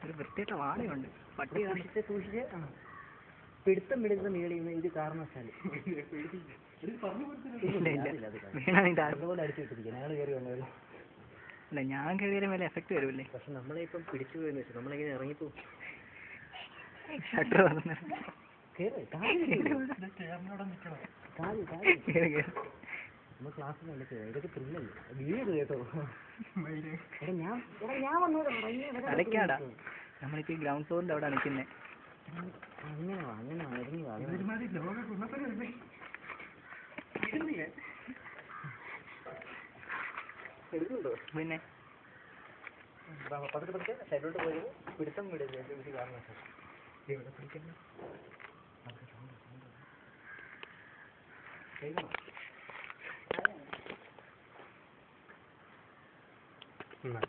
ഒരു വൃത്തിയിട്ട വാടയുണ്ട്. പട്ടി സൂക്ഷിച്ച് പിടുത്തം പിടുത്ത മേളിൽ നിന്ന് ഇത് കാരണവശാല് അല്ല ഞാൻ കയറിയാലും വല്ല എഫക്ട് വരുമല്ലേ. പക്ഷെ നമ്മളെ ഇപ്പം പിടിച്ചു പോയെന്ന് വെച്ചാൽ നമ്മളെങ്ങനെ ഇറങ്ങിപ്പോവും. ഷട്ടർ വന്നു നമ്മൾ ക്ലാസ്സിൽ കണ്ടിട്ട് ഇതൊക്കെ ത്രില്ലല്ലേ വീട് കേട്ടോ. ഞാൻ വന്നു അലക്കാടാ നമ്മളിപ്പോ ഗ്രൗണ്ട് ഫ്ലോറിന്റെ അവിടെ നിൽക്കുന്നേ. അങ്ങനെ ഇറങ്ങി പിന്നെ പതുക്കെ സൈഡിലോട്ട് പോയത് പിടുത്തം വിടുന്നത് ഇത് കാരണം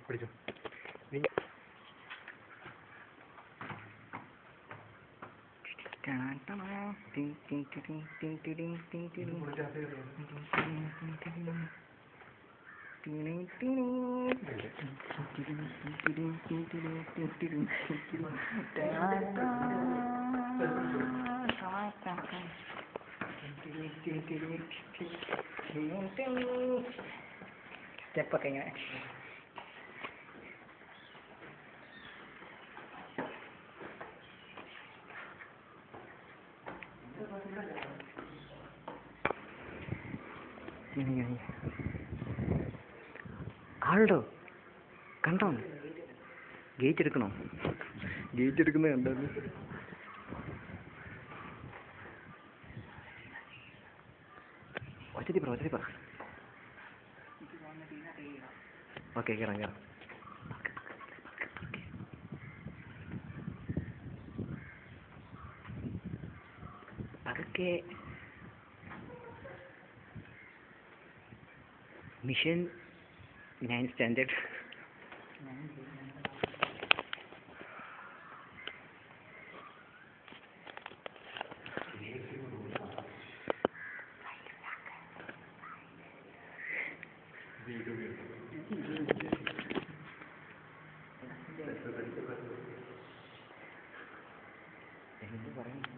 പിടിച്ചു. സ്റ്റെപ്പൊക്കെ ഇങ്ങനെ ആളുണ്ടോ? കണ്ടോ? ഗേറ്റ് എടുക്കണോ? ഗേറ്റ് എടുക്കുന്നത് കണ്ടത് ഒച്ചത്തി പറ. ഓക്കെ കയറാം. അതൊക്കെ മിഷൻ 9 സ്റ്റാൻഡേർഡ്. എന്ത് പറയുന്നു?